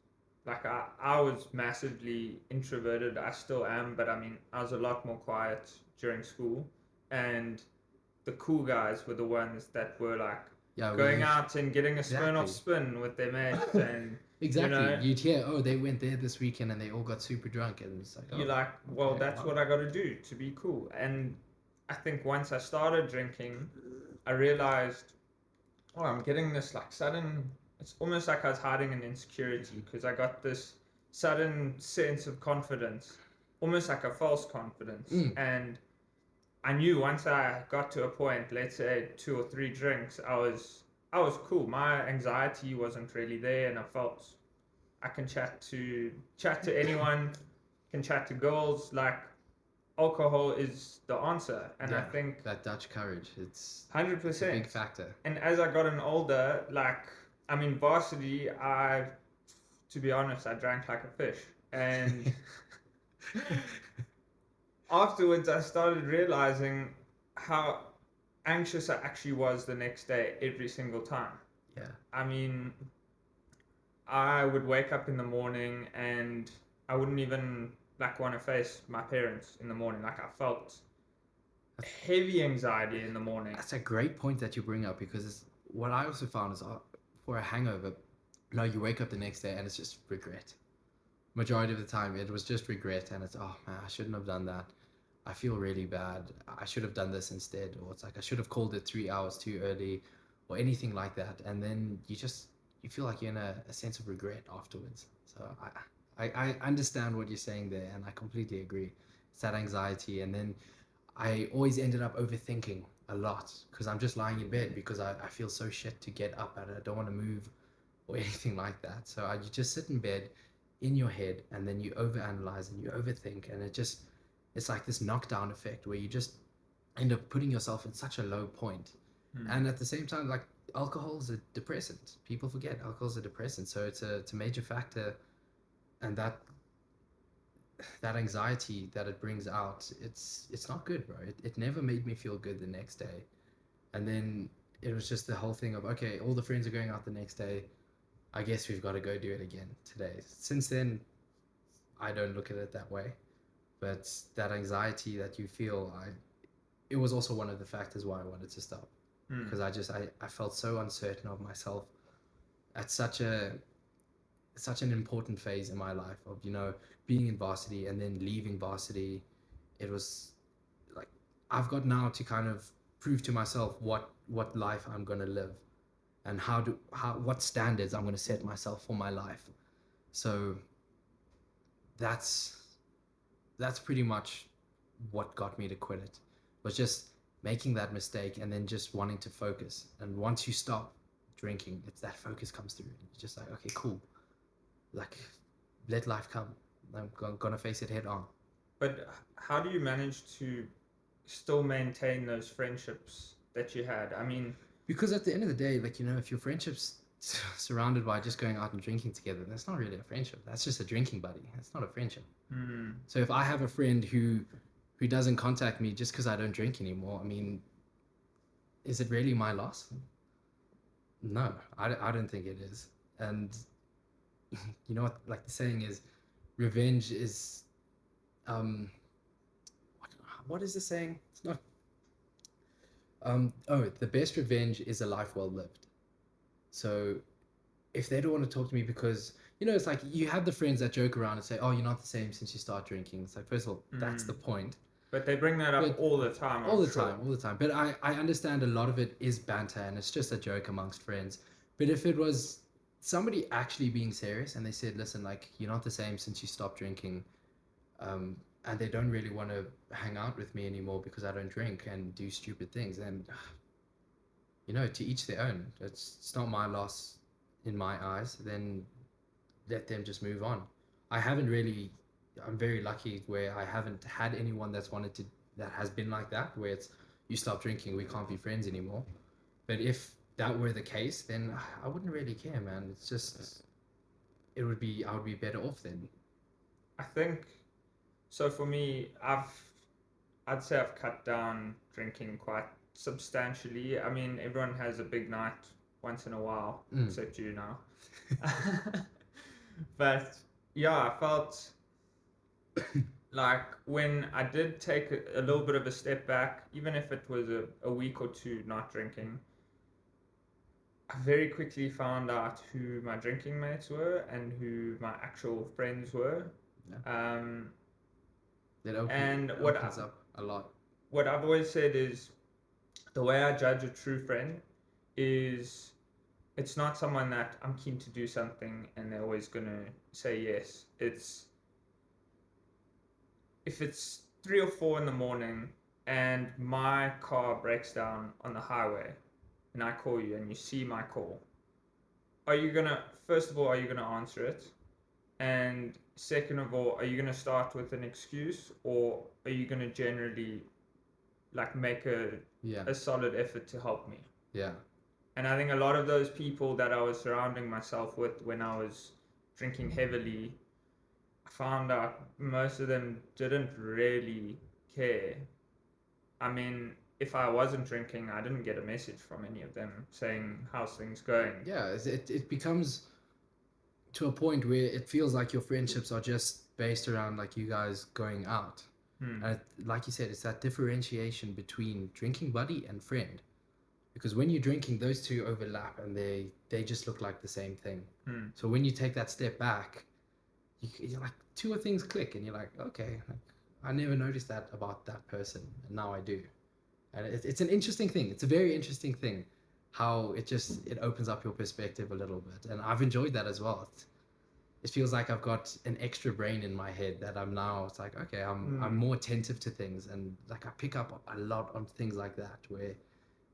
like I was massively introverted. I still am, but I mean, I was a lot more quiet during school, and the cool guys were the ones that were like going out and getting a Smirnoff spin with their mates, and exactly. You know, you'd hear, oh, they went there this weekend and they all got super drunk, and it's like, oh, you're like, well, okay, that's what I got to do to be cool. And I think once I started drinking, I realized, oh, I'm getting this like sudden. It's almost like I was hiding an insecurity, because I got this sudden sense of confidence, almost like a false confidence. And I knew once I got to a point, let's say 2 or 3 drinks, I was cool. My anxiety wasn't really there, and I felt I can chat to anyone, can chat to girls. Like, alcohol is the answer, and I think that Dutch courage, it's 100%, it's a big factor. And as I got older, like, I mean, varsity, to be honest, I drank like a fish, and afterwards I started realizing how anxious I actually was the next day every single time. Yeah. I mean, I would wake up in the morning and I wouldn't even like want to face my parents in the morning. Like, I felt heavy anxiety in the morning. That's a great point that you bring up, because what I also found is for a hangover, no, you wake up the next day and it's just regret. Majority of the time it was just regret, and it's, oh man, I shouldn't have done that. I feel really bad. I should have done this instead. Or it's like, I should have called it 3 hours too early, or anything like that. And then you feel like you're in a sense of regret afterwards. So I understand what you're saying there, and I completely agree. It's that anxiety, and then I always ended up overthinking a lot, because I'm just lying in bed because I feel so shit to get up, and I don't want to move or anything like that. So you just sit in bed in your head, and then you overanalyze and you overthink, and it's like this knockdown effect where you just end up putting yourself in such a low point. And at the same time, like, alcohol is a depressant. People forget alcohol is a depressant, so it's a major factor, and that that anxiety that it brings out, it's not good, bro. It never made me feel good the next day. And then it was just the whole thing of, okay, all the friends are going out the next day. I guess we've got to go do it again today. Since then, I don't look at it that way. But that anxiety that you feel, it was also one of the factors why I wanted to stop. Because I felt so uncertain of myself at such an important phase in my life of, being in varsity and then leaving varsity. It was like, I've got now to kind of prove to myself what life I'm going to live, and what standards I'm going to set myself for my life. So that's pretty much what got me to quit it, was just making that mistake and then just wanting to focus. And once you stop drinking, it's that focus comes through. You're just like, okay, cool. Like, let life come. I'm gonna face it head on. But how do you manage to still maintain those friendships that you had? I mean, because at the end of the day, like, if your friendship's surrounded by just going out and drinking together, that's not really a friendship. That's just a drinking buddy. That's not a friendship. So if I have a friend who doesn't contact me just because I don't drink anymore, I mean, is it really my loss? No, I don't think it is. And you know what, like the saying is, revenge is, what is the saying? It's not, the best revenge is a life well lived. So if they don't want to talk to me because, it's like you have the friends that joke around and say, oh, you're not the same since you start drinking. It's like, first of all, that's the point. But they bring that up all the time. All the time. But I understand a lot of it is banter and it's just a joke amongst friends. But if it was somebody actually being serious and they said, listen, like, you're not the same since you stopped drinking, and they don't really want to hang out with me anymore because I don't drink and do stupid things, then, to each their own. It's not my loss in my eyes. Then let them just move on. I'm very lucky where I haven't had anyone that has been like that, where it's, you stop drinking, we can't be friends anymore. But if that were the case, then I wouldn't really care, man. It's just, I would be better off then. I think, so for me, I'd say I've cut down drinking quite substantially. I mean, everyone has a big night once in a while, except you now. But yeah, I felt like when I did take a little bit of a step back, even if it was a week or two not drinking, I very quickly found out who my drinking mates were and who my actual friends were. Yeah. That opens up a lot. What I've always said is, the way I judge a true friend is, it's not someone that I'm keen to do something and they're always going to say yes. It's, if it's 3 or 4 in the morning and my car breaks down on the highway and I call you and you see my call, first of all, are you going to answer it? And second of all, are you going to start with an excuse, or are you going to generally like make a solid effort to help me? Yeah. And I think a lot of those people that I was surrounding myself with when I was drinking heavily, I found out most of them didn't really care. I mean, if I wasn't drinking, I didn't get a message from any of them saying, how's things going? Yeah, it becomes to a point where it feels like your friendships are just based around like you guys going out. And like you said, it's that differentiation between drinking buddy and friend. Because when you're drinking, those two overlap and they just look like the same thing. So when you take that step back, you're like, two of things click and you're like, okay, like, I never noticed that about that person and now I do. And it's an interesting thing. It's a very interesting thing how it opens up your perspective a little bit. And I've enjoyed that as well. It feels like I've got an extra brain in my head that it's like, okay, I'm more attentive to things, and like I pick up a lot on things like that where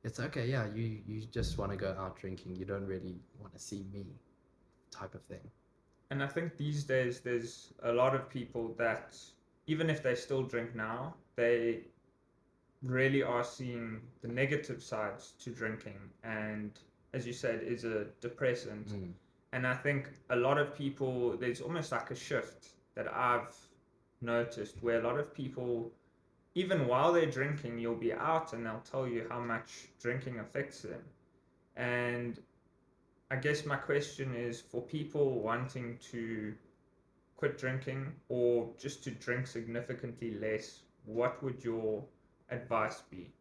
it's okay, yeah, you just want to go out drinking, you don't really want to see me, type of thing. And I think these days there's a lot of people that, even if they still drink now, they really are seeing the negative sides to drinking, and as you said, is a depressant. And I think a lot of people, there's almost like a shift that I've noticed, where a lot of people, even while they're drinking, you'll be out and they'll tell you how much drinking affects them. And I guess my question is, for people wanting to quit drinking or just to drink significantly less, what would your advice be?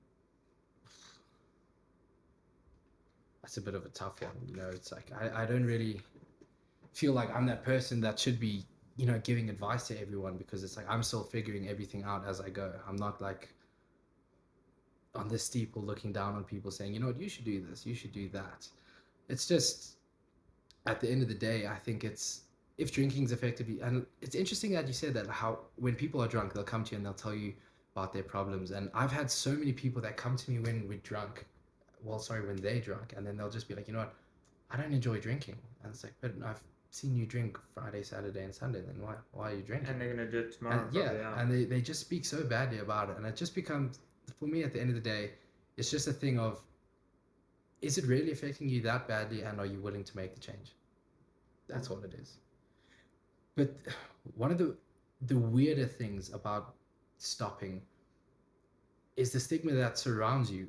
That's a bit of a tough one. You know, it's like I don't really feel like I'm that person that should be, you know, giving advice to everyone, because it's like I'm still figuring everything out as I go. I'm not like on this steeple looking down on people saying, you know what, you should do this, you should do that. It's just, at the end of the day, I think it's, if drinking's effectively, and it's interesting that you said that, how when people are drunk, they'll come to you and they'll tell you about their problems. And I've had so many people that come to me when we're drunk, when they're drunk, and then they'll just be like, you know what, I don't enjoy drinking. And it's like, but I've seen you drink Friday, Saturday, and Sunday. Then why are you drinking? And they're gonna do it tomorrow. And, yeah, and they just speak so badly about it, and it just becomes, for me, at the end of the day, it's just a thing of, is it really affecting you that badly, and are you willing to make the change? That's all it is. But one of the weirder things about stopping is the stigma that surrounds you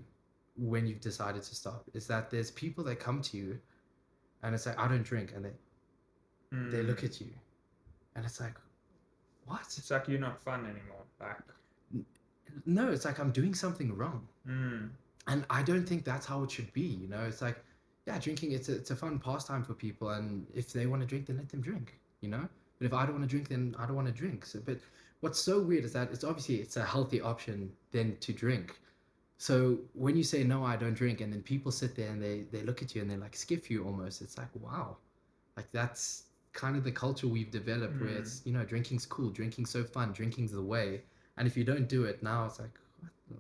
when you've decided to stop. Is that there's people that come to you and it's like, I don't drink, and they look at you and it's like, what? It's like you're not fun anymore. Like, no, it's like I'm doing something wrong. And I don't think that's how it should be. You know, it's like, yeah, drinking, it's a fun pastime for people, and if they want to drink, then let them drink, you know. But if I don't want to drink, then I don't want to drink. So, but what's so weird is that it's a healthy option then to drink. So when you say, no, I don't drink, and then people sit there and they look at you and they like skiff you almost, it's like, wow, like that's kind of the culture we've developed where it's, you know, drinking's cool, drinking's so fun, drinking's the way. And if you don't do it now, it's like,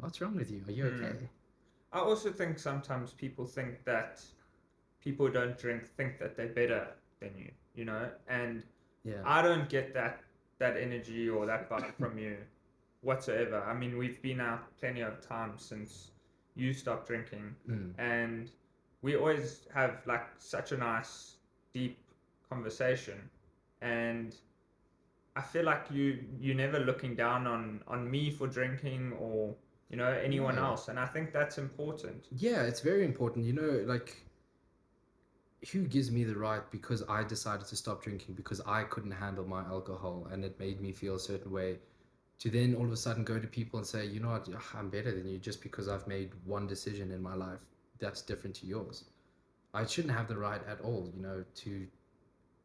what's wrong with you? Are you okay? I also think sometimes people think that people who don't drink think that they're better than you, you know? And yeah, I don't get that energy or that vibe from you whatsoever. I mean, we've been out plenty of times since you stopped drinking, and we always have like such a nice, deep conversation. And I feel like you're never looking down on me for drinking or, you know, anyone else. And I think that's important. Yeah, it's very important. You know, like, who gives me the right, because I decided to stop drinking because I couldn't handle my alcohol and it made me feel a certain way, to then all of a sudden go to people and say, you know what, I'm better than you just because I've made one decision in my life that's different to yours. I shouldn't have the right at all, you know, to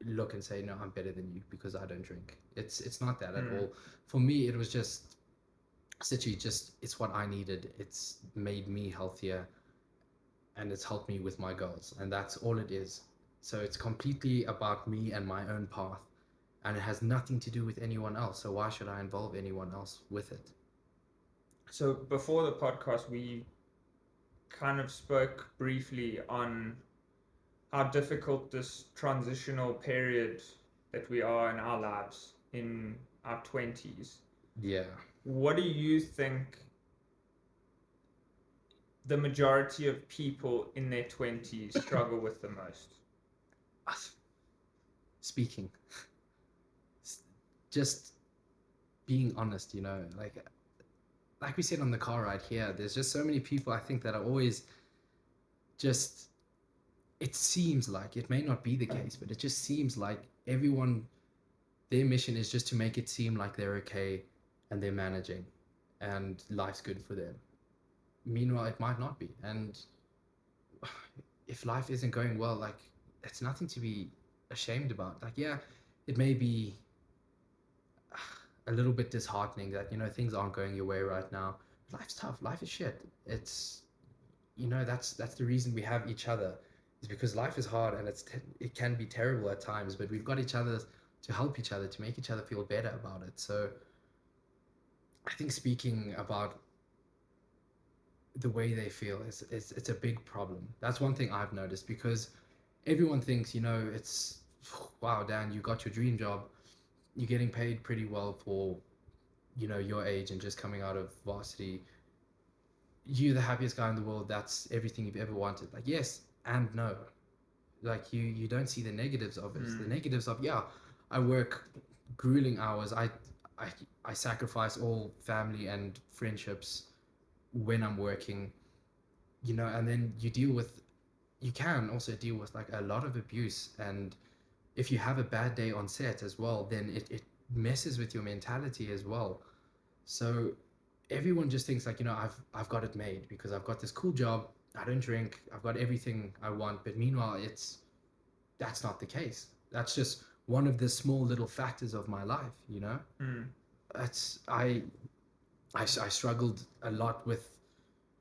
look and say, no, I'm better than you because I don't drink. It's not that at all. For me, it was just literally just, it's what I needed. It's made me healthier and it's helped me with my goals, and that's all it is. So it's completely about me and my own path, and it has nothing to do with anyone else. So why should I involve anyone else with it? So before the podcast, we kind of spoke briefly on how difficult this transitional period that we are in our lives in our 20s. Yeah. What do you think the majority of people in their 20s struggle with the most? Speaking. Just being honest, you know, like we said on the car ride here, there's just so many people I think that are always just, it seems like, it may not be the case, but it just seems like everyone, their mission is just to make it seem like they're okay and they're managing and life's good for them. Meanwhile, it might not be. And if life isn't going well, like, it's nothing to be ashamed about. Like, yeah, it may be a little bit disheartening that, you know, things aren't going your way right now. Life's tough. Life is shit. It's, you know, that's the reason we have each other, is because life is hard and it can be terrible at times, but we've got each other to help each other, to make each other feel better about it. So I think speaking about the way they feel it's a big problem. That's one thing I've noticed, because everyone thinks, you know, it's, wow, Dan, you got your dream job, you're getting paid pretty well for, you know, your age and just coming out of varsity, you're the happiest guy in the world, that's everything you've ever wanted. Like, yes and no. Like, you don't see the negatives of it. The negatives of, yeah, I work grueling hours, I I I sacrifice all family and friendships when I'm working, you know, and then you can also deal with like a lot of abuse. And if you have a bad day on set as well, then it messes with your mentality as well. So everyone just thinks like, you know, I've got it made because I've got this cool job, I don't drink, I've got everything I want. But meanwhile, that's not the case. That's just one of the small little factors of my life, you know. Mm. That's I struggled a lot with,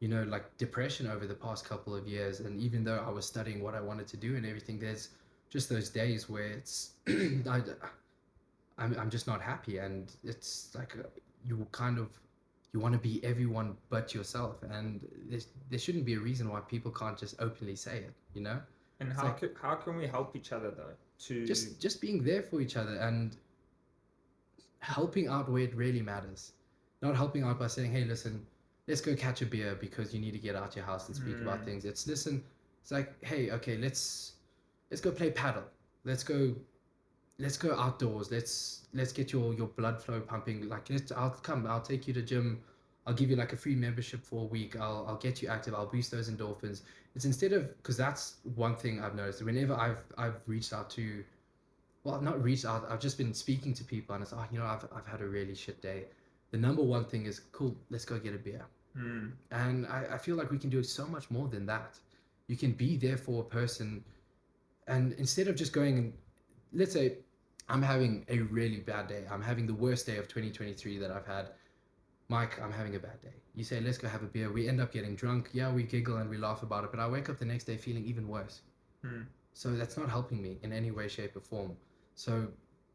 you know, like depression over the past couple of years. And even though I was studying what I wanted to do and everything, there's just those days where it's I'm just not happy. And it's like you kind of you want to be everyone but yourself. And there shouldn't be a reason why people can't just openly say it, you know. And It's how like how can we help each other though? To just being there for each other and helping out where it really matters. Not helping out by saying, hey, listen, let's go catch a beer because you need to get out your house and speak about things. It's listen, it's like, hey, okay, let's go play paddle. Let's go outdoors. Let's get your blood flow pumping. Like I'll take you to gym. I'll give you like a free membership for a week. I'll get you active. I'll boost those endorphins. It's instead of, because that's one thing I've noticed. Whenever I've reached out to, well, not reached out, I've just been speaking to people and it's, oh, you know, I've had a really shit day. The number one thing is, cool, let's go get a beer. And I feel like we can do so much more than that. You can be there for a person, and instead of just going and, let's say I'm having a really bad day, I'm having the worst day of 2023 that I've had. Mike, I'm having a bad day. You say, let's go have a beer. We end up getting drunk. Yeah, we giggle and we laugh about it, but I wake up the next day feeling even worse. So that's not helping me in any way, shape, or form. So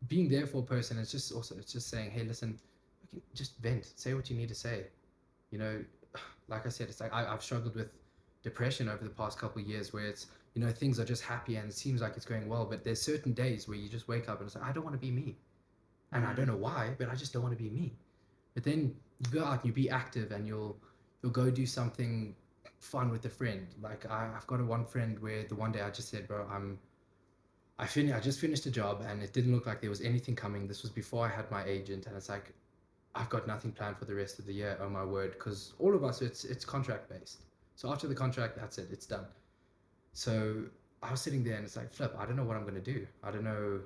being there for a person is just also, it's just saying, hey, listen, just vent, say what you need to say. You know, like I said, it's like I've struggled with depression over the past couple of years where it's, you know, things are just happy and it seems like it's going well, but there's certain days where you just wake up and it's like, I don't want to be me. And I don't know why, but I just don't want to be me. But then you go out and you be active and you'll go do something fun with a friend. Like I've got one friend where the one day I just said, bro, I just finished a job and it didn't look like there was anything coming. This was before I had my agent, and it's like, I've got nothing planned for the rest of the year. Oh my word. Because all of us, it's contract based. So after the contract, that's it. It's done. So I was sitting there and it's like, flip, I don't know what I'm going to do. I don't know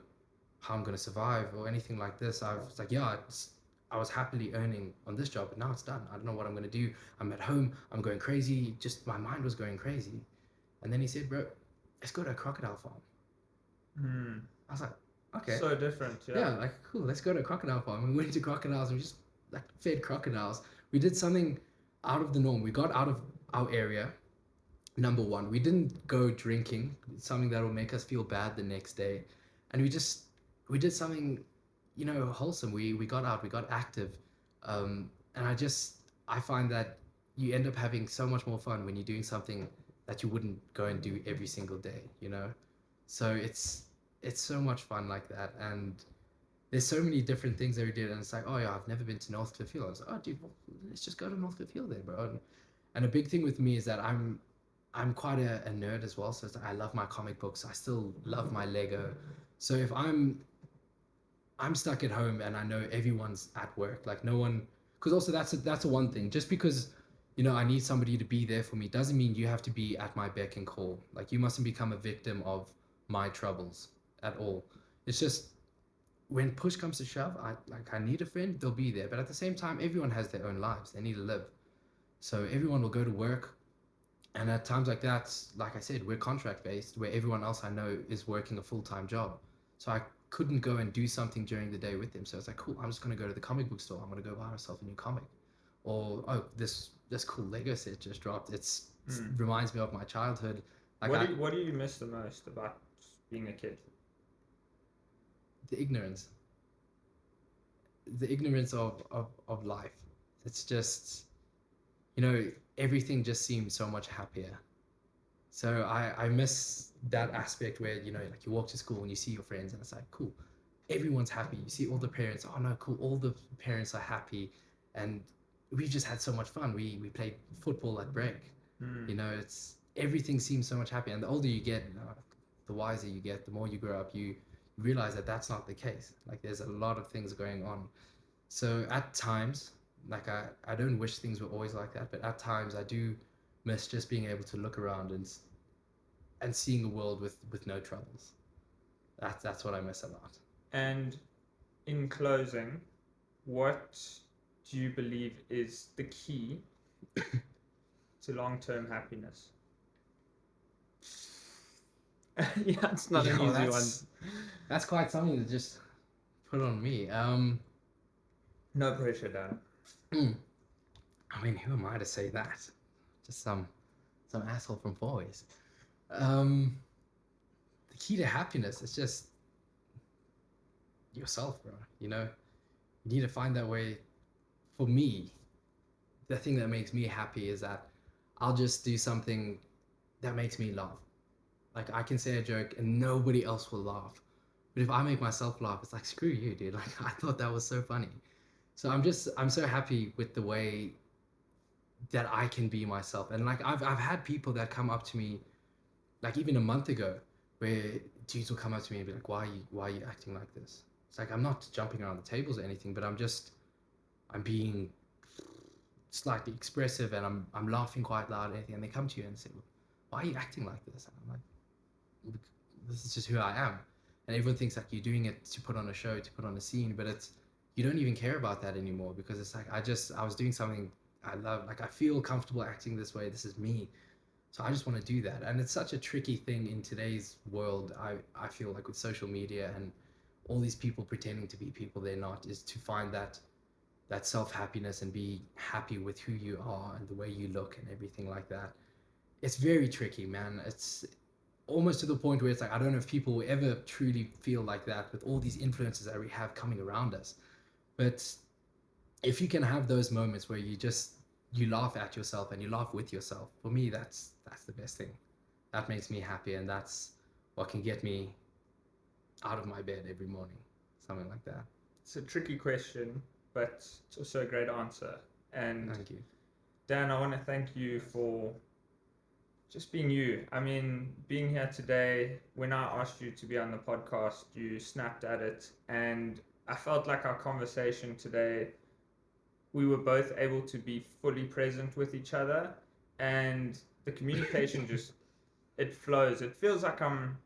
how I'm going to survive or anything like this. I was like, yeah, I was happily earning on this job, but now it's done. I don't know what I'm going to do. I'm at home. I'm going crazy. Just my mind was going crazy. And then he said, bro, let's go to a crocodile farm. I was like, okay. So different, yeah. Yeah, like, cool, let's go to a crocodile farm. We went to crocodiles and we just like fed crocodiles. We did something out of the norm. We got out of our area. Number one, we didn't go drinking, something that will make us feel bad the next day. And we did something, you know, wholesome. We got out, we got active. And I find that you end up having so much more fun when you're doing something that you wouldn't go and do every single day, you know? So it's so much fun like that. And there's so many different things that we did. And it's like, oh yeah, I've never been to North Cliff Hill. I was like, oh dude, well, let's just go to North Cliff Hill then, bro. And a big thing with me is that I'm quite a nerd as well. So it's like, I love my comic books. I still love my Lego. So if I'm stuck at home and I know everyone's at work, like no one, because also that's a one thing. Just because, you know, I need somebody to be there for me doesn't mean you have to be at my beck and call. Like you mustn't become a victim of my troubles at all. It's just when push comes to shove, I need a friend, they'll be there. But at the same time, everyone has their own lives. They need to live. So everyone will go to work. And at times like that, like I said, we're contract based, where everyone else I know is working a full-time job. So I couldn't go and do something during the day with them. So it's like, cool, I'm just going to go to the comic book store. I'm going to go buy myself a new comic. Or, oh, this cool Lego set just dropped. It reminds me of my childhood. Like what do you miss the most about being a kid? The ignorance of life. It's just, you know, everything just seems so much happier. So I miss that aspect where, you know, like you walk to school and you see your friends and it's like, cool, everyone's happy. You see all the parents, oh no, cool, all the parents are happy. And we've just had so much fun. We played football at break. You know, everything seems so much happier. And the older you get, the wiser you get, the more you grow up, you realize that that's not the case. Like there's a lot of things going on. So at times, like I don't wish things were always like that, but at times I do miss just being able to look around and seeing a world with no troubles. That's what I miss a lot. And in closing, what do you believe is the key to long-term happiness? Yeah, it's not an easy one. That's quite something to just put on me. No pressure, Dan. I mean, who am I to say that? Just some asshole from Four Ways. The key to happiness is just yourself, bro. You know, you need to find that way. For me, the thing that makes me happy is that I'll just do something that makes me laugh. Like I can say a joke and nobody else will laugh. But if I make myself laugh, it's like, screw you, dude. Like I thought that was so funny. So I'm so happy with the way that I can be myself. And like I've had people that come up to me, like even a month ago, where dudes will come up to me and be like, why are you acting like this? It's like I'm not jumping around the tables or anything, but I'm being slightly expressive and I'm laughing quite loud and anything. And they come to you and say, why are you acting like this? And I'm like, this is just who I am. And everyone thinks like you're doing it to put on a show, to put on a scene, but you don't even care about that anymore, because it's like I was doing something I love. Like I feel comfortable acting this way. This is me. So I just want to do that. And it's such a tricky thing in today's world. I feel like with social media and all these people pretending to be people they're not, is to find that self-happiness and be happy with who you are and the way you look and everything like that. It's very tricky, man. It's almost to the point where it's like I don't know if people will ever truly feel like that with all these influences that we have coming around us. But if you can have those moments where you laugh at yourself and you laugh with yourself, for me that's the best thing. That makes me happy, and that's what can get me out of my bed every morning. Something like that. It's a tricky question, but it's also a great answer. And Thank you. Dan, I want to thank you for just being you. I mean, being here today, when I asked you to be on the podcast, you snapped at it. And I felt like our conversation today, we were both able to be fully present with each other. And the communication just, it flows. It feels like I'm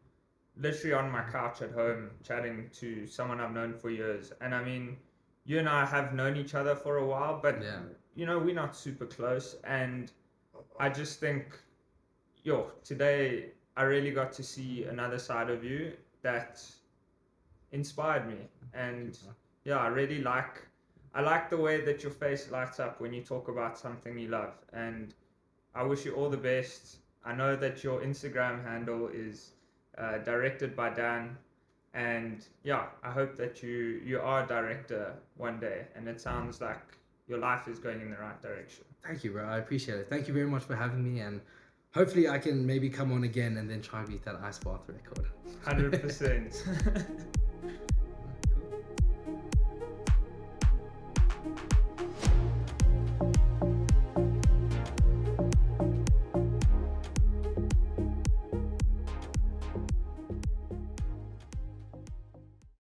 literally on my couch at home chatting to someone I've known for years. And I mean, you and I have known each other for a while, but Yeah. you know, we're not super close. And I just think, today I really got to see another side of you that inspired me. And yeah, I like the way that your face lights up when you talk about something you love. And I wish you all the best. I know that your Instagram handle is directed by Dan, and yeah, I hope that you are a director one day, and it sounds like your life is going in the right direction. Thank you, bro. I appreciate it. Thank you very much for having me, and hopefully I can maybe come on again and then try and beat that ice bath record. 100%.